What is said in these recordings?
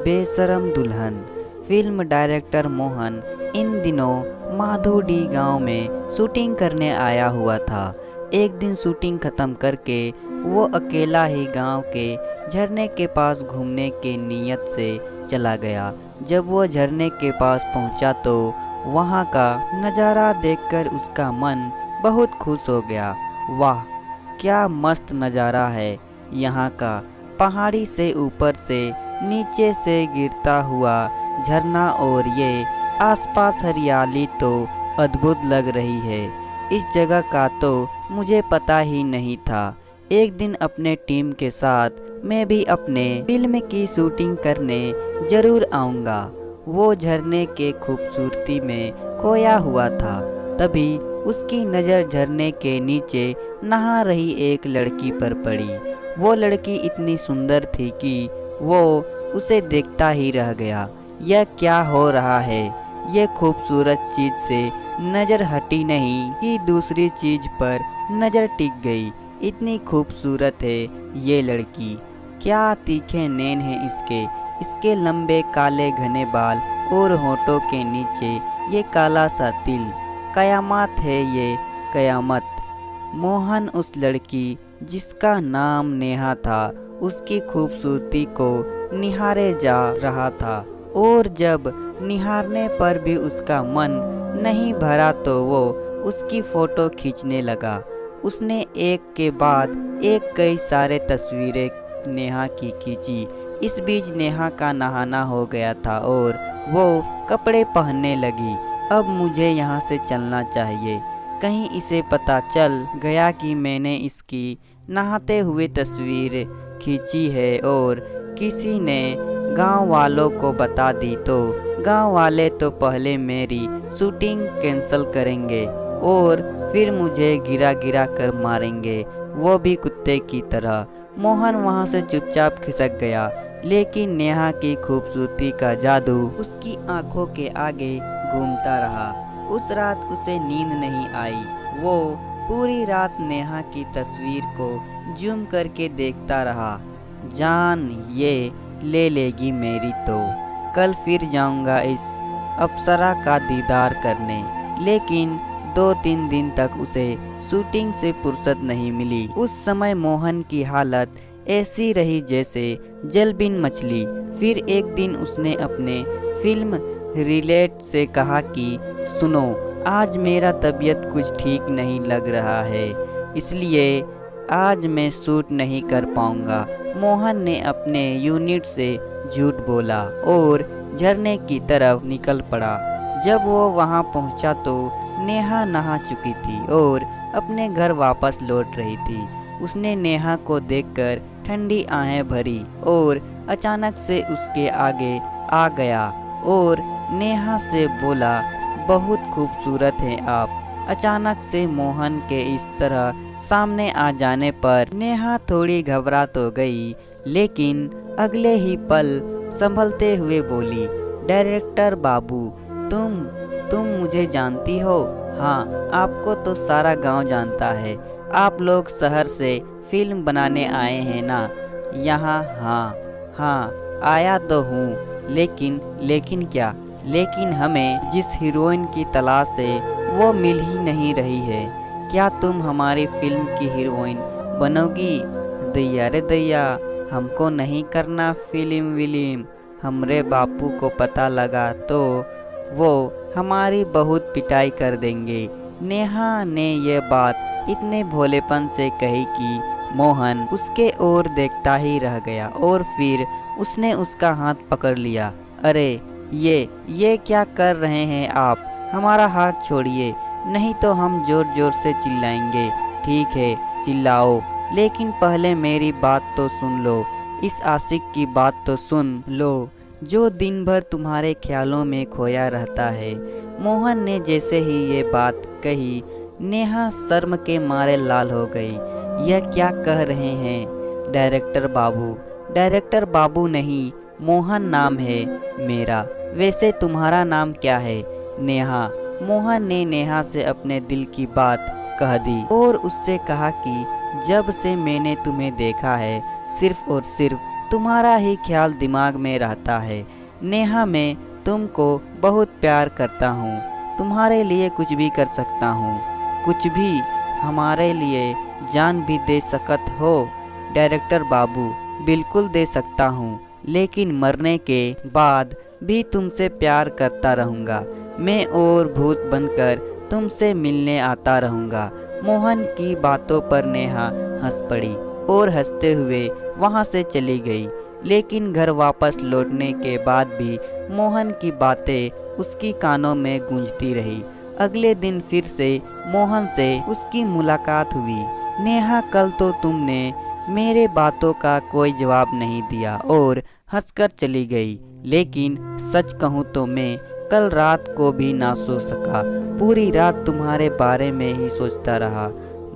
बेशरम दुल्हन। Film director Mohan इन दिनों माधोडी गांव में शूटिंग करने आया हुआ था। एक दिन शूटिंग खत्म करके वो अकेला ही गांव के झरने के पास घूमने के नियत से चला गया। जब वो झरने के पास पहुंचा तो वहां का नज़ारा देखकर उसका मन बहुत खुश हो गया। वाह, क्या मस्त नज़ारा है यहाँ का। पहाड़ी से ऊपर से नीचे से गिरता हुआ झरना और ये आसपास हरियाली तो अद्भुत लग रही है। इस जगह का तो मुझे पता ही नहीं था। एक दिन अपने टीम के साथ मैं भी अपने फिल्म की शूटिंग करने ज़रूर आऊँगा। वो झरने के खूबसूरती में खोया हुआ था। तभी उसकी नज़र झरने के नीचे नहा रही एक लड़की पर पड़ी। वो लड़की इतनी सुंदर थी कि वो उसे देखता ही रह गया। यह क्या हो रहा है? ये खूबसूरत चीज़ से नज़र हटी नहीं कि दूसरी चीज़ पर नज़र टिक गई। इतनी खूबसूरत है ये लड़की। क्या तीखे नैन हैं इसके लंबे काले घने बाल और होठों के नीचे ये काला सा तिल। कयामत है ये, कयामत। मोहन उस लड़की जिसका नाम नेहा था उसकी खूबसूरती को निहारे जा रहा था, और जब निहारने पर भी उसका मन नहीं भरा तो वो उसकी फ़ोटो खींचने लगा। उसने एक के बाद एक कई सारे तस्वीरें नेहा की खींची। इस बीच नेहा का नहाना हो गया था और वो कपड़े पहनने लगी। अब मुझे यहाँ से चलना चाहिए। कहीं इसे पता चल गया कि मैंने इसकी नहाते हुए तस्वीर खींची है और किसी ने गांव वालों को बता दी तो गांव वाले तो पहले मेरी शूटिंग कैंसिल करेंगे और फिर मुझे गिरा गिरा कर मारेंगे, वो भी कुत्ते की तरह। मोहन वहां से चुपचाप खिसक गया, लेकिन नेहा की खूबसूरती का जादू उसकी आंखों के आगे घूमता रहा। उस रात उसे नींद नहीं आई। वो पूरी रात नेहा की तस्वीर को जूम करके देखता रहा। जान ये ले लेगी मेरी तो कल फिर जाऊंगा इस अप्सरा का दीदार करने। लेकिन 2-3 दिन तक उसे शूटिंग से फुर्सत नहीं मिली। उस समय मोहन की हालत ऐसी रही जैसे जलबिन मछली। फिर एक दिन उसने अपने फिल्म रिलेट से कहा कि सुनो, आज मेरा तबीयत कुछ ठीक नहीं लग रहा है, इसलिए आज मैं शूट नहीं कर पाऊंगा। मोहन ने अपने यूनिट से झूठ बोला और झरने की तरफ निकल पड़ा। जब वो वहां पहुंचा तो नेहा नहा चुकी थी और अपने घर वापस लौट रही थी। उसने नेहा को देखकर ठंडी आहें भरी और अचानक से उसके आगे आ गया और नेहा से बोला, बहुत खूबसूरत हैं आप। अचानक से मोहन के इस तरह सामने आ जाने पर नेहा थोड़ी घबरा तो गई, लेकिन अगले ही पल संभलते हुए बोली, डायरेक्टर बाबू, तुम मुझे जानती हो? हाँ, आपको तो सारा गांव जानता है। आप लोग शहर से फिल्म बनाने आए हैं ना यहाँ? हाँ, आया तो हूँ, लेकिन क्या? लेकिन हमें जिस हीरोइन की तलाश है वो मिल ही नहीं रही है। क्या तुम हमारी फिल्म की हीरोइन बनोगी? दैया रे दैया, हमको नहीं करना फिल्म विल्म। हमरे बापू को पता लगा तो वो हमारी बहुत पिटाई कर देंगे। नेहा ने ये बात इतने भोलेपन से कही कि मोहन उसके ओर देखता ही रह गया और फिर उसने उसका हाथ पकड़ लिया। अरे ये क्या कर रहे हैं आप? हमारा हाथ छोड़िए, नहीं तो हम जोर जोर से चिल्लाएंगे। ठीक है, चिल्लाओ, लेकिन पहले मेरी बात तो सुन लो। इस आशिक की बात तो सुन लो जो दिन भर तुम्हारे ख्यालों में खोया रहता है। मोहन ने जैसे ही ये बात कही, नेहा शर्म के मारे लाल हो गई। यह क्या कह रहे हैं डायरेक्टर बाबू? डायरेक्टर बाबू नहीं, मोहन नाम है मेरा। वैसे तुम्हारा नाम क्या है? नेहा। मोहन ने नेहा से अपने दिल की बात कह दी और उससे कहा कि जब से मैंने तुम्हें देखा है, सिर्फ और सिर्फ तुम्हारा ही ख्याल दिमाग में रहता है। नेहा, मैं तुमको बहुत प्यार करता हूँ। तुम्हारे लिए कुछ भी कर सकता हूँ, कुछ भी, हमारे लिए जान भी दे सकत हो। डायरेक्टर बाबू, बिल्कुल दे सकता हूँ, लेकिन मरने के बाद भी तुमसे प्यार करता रहूँगा मैं, और भूत बनकर तुमसे मिलने आता रहूँगा। मोहन की बातों पर नेहा हंस पड़ी और हंसते हुए वहाँ से चली गई। लेकिन घर वापस लौटने के बाद भी मोहन की बातें उसकी कानों में गूंजती रही। अगले दिन फिर से मोहन से उसकी मुलाकात हुई। नेहा, कल तो तुमने मेरे बातों का कोई जवाब नहीं दिया और हंसकर चली गई, लेकिन सच कहूँ तो मैं कल रात को भी ना सो सका। पूरी रात तुम्हारे बारे में ही सोचता रहा।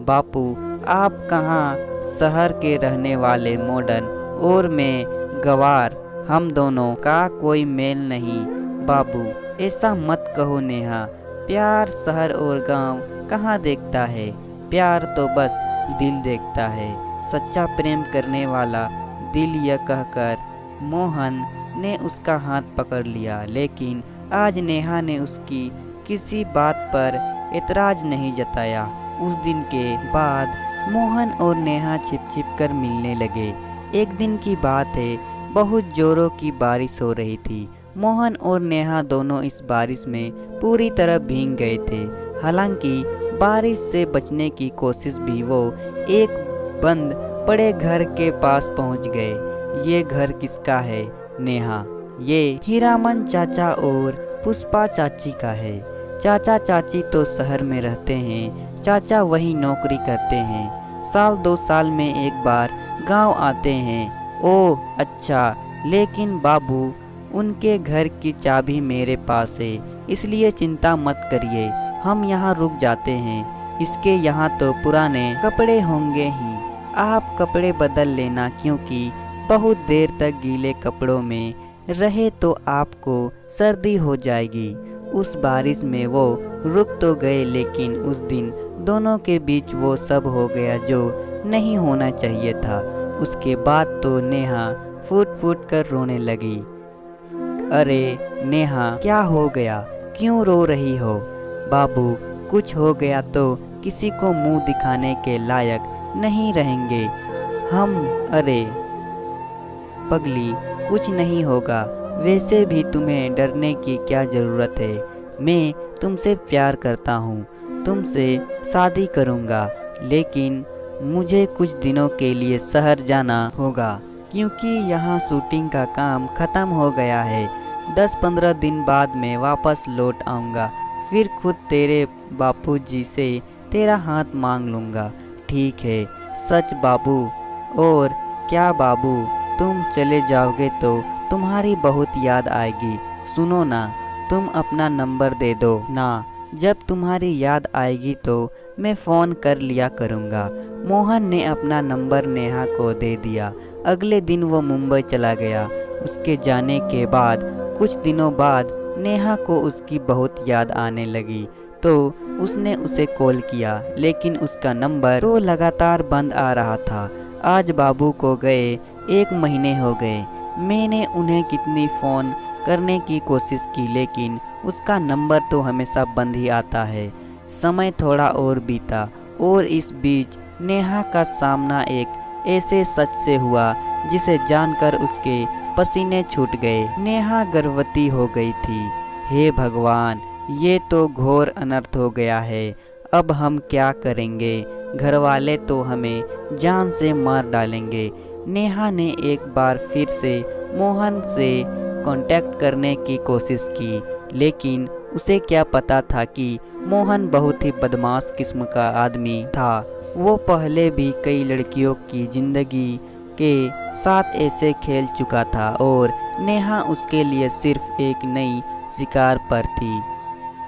बापू, आप कहाँ शहर के रहने वाले मॉडर्न और मैं गवार, हम दोनों का कोई मेल नहीं। बाबू, ऐसा मत कहो नेहा, प्यार शहर और गांव कहाँ देखता है, प्यार तो बस दिल देखता है, सच्चा प्रेम करने वाला दिल। यह कहकर मोहन ने उसका हाथ पकड़ लिया, लेकिन आज नेहा ने उसकी किसी बात पर एतराज नहीं जताया। उस दिन के बाद मोहन और नेहा छिप छिप कर मिलने लगे। एक दिन की बात है, बहुत जोरों की बारिश हो रही थी। मोहन और नेहा दोनों इस बारिश में पूरी तरह भीग गए थे। हालांकि बारिश से बचने की कोशिश भी वो एक बंद पड़े घर के पास पहुंच गए। ये घर किसका है नेहा? ये हीरामन चाचा और पुष्पा चाची का है। चाचा चाची तो शहर में रहते हैं, चाचा वही नौकरी करते हैं, साल 2 साल में एक बार गांव आते हैं। ओह अच्छा, लेकिन बाबू, उनके घर की चाबी मेरे पास है, इसलिए चिंता मत करिए, हम यहाँ रुक जाते हैं। इसके यहाँ तो पुराने कपड़े होंगे ही, आप कपड़े बदल लेना, क्योंकि बहुत देर तक गीले कपड़ों में रहे तो आपको सर्दी हो जाएगी। उस बारिश में वो रुक तो गए, लेकिन उस दिन दोनों के बीच वो सब हो गया जो नहीं होना चाहिए था। उसके बाद तो नेहा फूट फूट कर रोने लगी। अरे नेहा, क्या हो गया, क्यों रो रही हो? बाबू, कुछ हो गया तो किसी को मुंह दिखाने के लायक नहीं रहेंगे हम। अरे पगली, कुछ नहीं होगा, वैसे भी तुम्हें डरने की क्या ज़रूरत है। मैं तुमसे प्यार करता हूँ, तुमसे शादी करूँगा, लेकिन मुझे कुछ दिनों के लिए शहर जाना होगा, क्योंकि यहाँ शूटिंग का काम ख़त्म हो गया है। 10-15 दिन बाद मैं वापस लौट आऊँगा, फिर खुद तेरे बापूजी से तेरा हाथ मांग लूँगा। ठीक है? सच बाबू? और क्या बाबू, तुम चले जाओगे तो तुम्हारी बहुत याद आएगी। सुनो ना, तुम अपना नंबर दे दो ना, जब तुम्हारी याद आएगी तो मैं फ़ोन कर लिया करूँगा। मोहन ने अपना नंबर नेहा को दे दिया। अगले दिन वो मुंबई चला गया। उसके जाने के बाद कुछ दिनों बाद नेहा को उसकी बहुत याद आने लगी, तो उसने उसे कॉल किया, लेकिन उसका नंबर तो लगातार बंद आ रहा था। आज बाबू को गए 1 महीने हो गए। मैंने उन्हें कितनी फ़ोन करने की कोशिश की, लेकिन उसका नंबर तो हमेशा बंद ही आता है। समय थोड़ा और बीता, और इस बीच नेहा का सामना एक ऐसे सच से हुआ जिसे जानकर उसके पसीने छूट गए। नेहा गर्भवती हो गई थी। हे भगवान, ये तो घोर अनर्थ हो गया है। अब हम क्या करेंगे? घर वाले तो हमें जान से मार डालेंगे। नेहा ने एक बार फिर से मोहन से कांटेक्ट करने की कोशिश की, लेकिन उसे क्या पता था कि मोहन बहुत ही बदमाश किस्म का आदमी था। वो पहले भी कई लड़कियों की ज़िंदगी के साथ ऐसे खेल चुका था, और नेहा उसके लिए सिर्फ एक नई शिकार पर थी।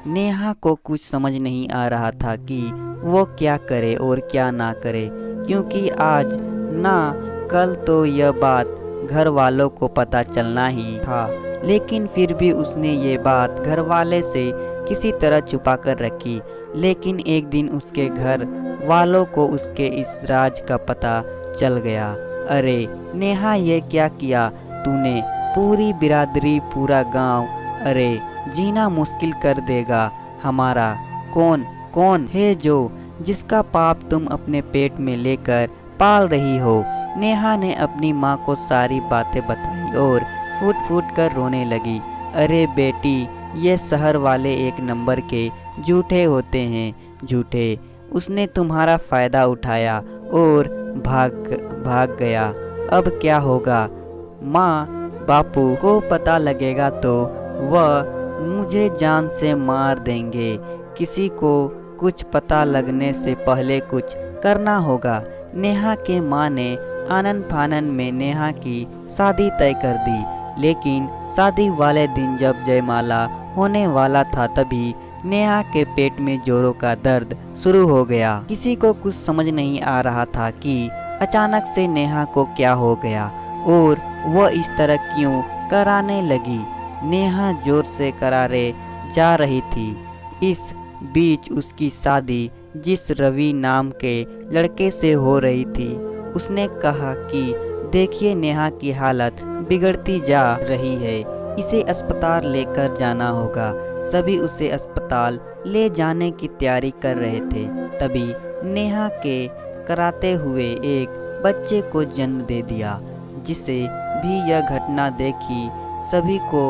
नेहा को कुछ समझ नहीं आ रहा था कि वो क्या करे और क्या ना करे, क्योंकि आज ना कल तो यह बात घर वालों को पता चलना ही था। लेकिन फिर भी उसने ये बात घर वाले से किसी तरह छुपा कर रखी। लेकिन एक दिन उसके घर वालों को उसके इस राज का पता चल गया। अरे नेहा, ये क्या किया तूने? पूरी बिरादरी, पूरा गांव, अरे जीना मुश्किल कर देगा हमारा। कौन कौन है जो जिसका पाप तुम अपने पेट में लेकर पाल रही हो? नेहा ने अपनी माँ को सारी बातें बताई और फूट फूट कर रोने लगी। अरे बेटी, ये शहर वाले एक नंबर के झूठे होते हैं, झूठे। उसने तुम्हारा फ़ायदा उठाया और भाग गया। अब क्या होगा? माँ बापू को पता लगेगा तो वह मुझे जान से मार देंगे। किसी को कुछ पता लगने से पहले कुछ करना होगा। नेहा के माँ ने आनन फानन में नेहा की शादी तय कर दी, लेकिन शादी वाले दिन जब जयमाला होने वाला था तभी नेहा के पेट में जोरों का दर्द शुरू हो गया। किसी को कुछ समझ नहीं आ रहा था कि अचानक से नेहा को क्या हो गया और वह इस तरह क्यों कराने लगी। नेहा जोर से करारे जा रही थी। इस बीच उसकी शादी जिस रवि नाम के लड़के से हो रही थी, उसने कहा कि देखिए, नेहा की हालत बिगड़ती जा रही है, इसे अस्पताल लेकर जाना होगा। सभी उसे अस्पताल ले जाने की तैयारी कर रहे थे। तभी नेहा के कराते हुए एक बच्चे को जन्म दे दिया। जिसे भी यह घटना देखी सभी को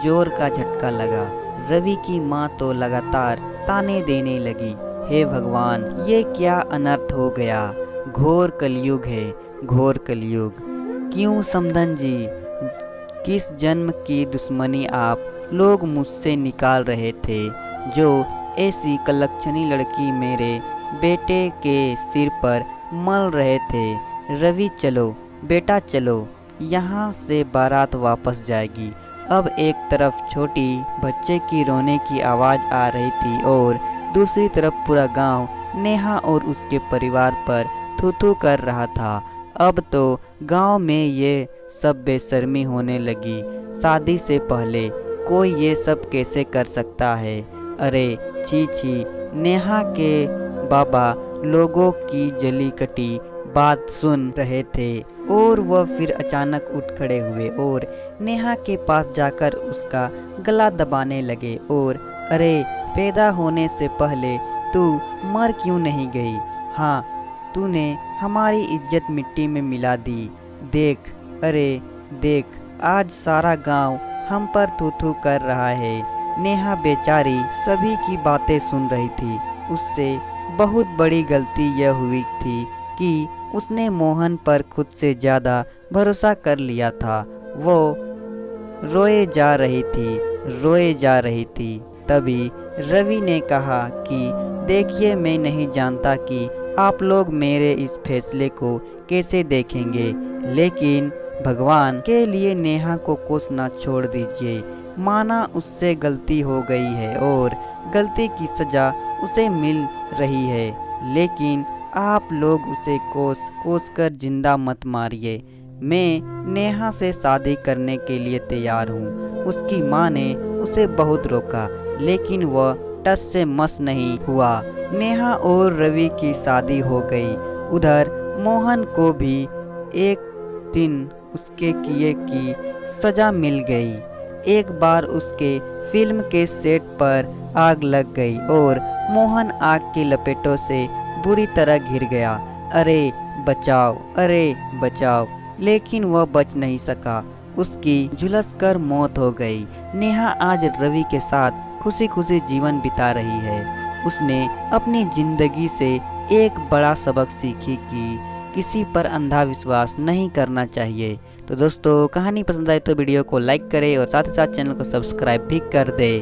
जोर का झटका लगा। रवि की माँ तो लगातार ताने देने लगी, हे भगवान, ये क्या अनर्थ हो गया? घोर कलयुग है, घोर कलयुग। क्यों समधन जी, किस जन्म की दुश्मनी आप लोग मुझसे निकाल रहे थे, जो ऐसी कलक्षणी लड़की मेरे बेटे के सिर पर मल रहे थे? रवि चलो बेटा चलो, यहाँ से बारात वापस जाएगी। अब एक तरफ छोटी बच्चे की रोने की आवाज़ आ रही थी और दूसरी तरफ पूरा गांव नेहा और उसके परिवार पर थू थू कर रहा था। अब तो गांव में ये सब बेशर्मी होने लगी। शादी से पहले कोई ये सब कैसे कर सकता है? अरे छी छी। नेहा के बाबा लोगों की जली कटी बात सुन रहे थे और वह फिर अचानक उठ खड़े हुए और नेहा के पास जाकर उसका गला दबाने लगे और अरे, पैदा होने से पहले तू मर क्यों नहीं गई? हाँ, तूने हमारी इज्जत मिट्टी में मिला दी। देख, अरे देख, आज सारा गांव हम पर थू थू कर रहा है। नेहा बेचारी सभी की बातें सुन रही थी। उससे बहुत बड़ी गलती यह हुई थी कि उसने मोहन पर खुद से ज़्यादा भरोसा कर लिया था। वो रोए जा रही थी। तभी रवि ने कहा कि देखिए, मैं नहीं जानता कि आप लोग मेरे इस फैसले को कैसे देखेंगे, लेकिन भगवान के लिए नेहा को कुछ ना छोड़ दीजिए। माना उससे गलती हो गई है और गलती की सज़ा उसे मिल रही है, लेकिन आप लोग उसे कोस कर जिंदा मत मारिए। मैं नेहा से शादी करने के लिए तैयार हूँ। उसकी माँ ने उसे बहुत रोका, लेकिन वह टस से मस नहीं हुआ। नेहा और रवि की शादी हो गई। उधर मोहन को भी एक दिन उसके किए की सज़ा मिल गई। एक बार उसके फिल्म के सेट पर आग लग गई और मोहन आग की लपेटों से बुरी तरह घिर गया। अरे बचाओ, अरे बचाओ, लेकिन वह बच नहीं सका। उसकी झुलस कर मौत हो गई। नेहा आज रवि के साथ खुशी खुशी जीवन बिता रही है। उसने अपनी जिंदगी से एक बड़ा सबक सीखी कि किसी पर अंधा विश्वास नहीं करना चाहिए। तो दोस्तों, कहानी पसंद आए तो वीडियो को लाइक करें और साथ ही साथ चैनल को सब्सक्राइब भी कर दे।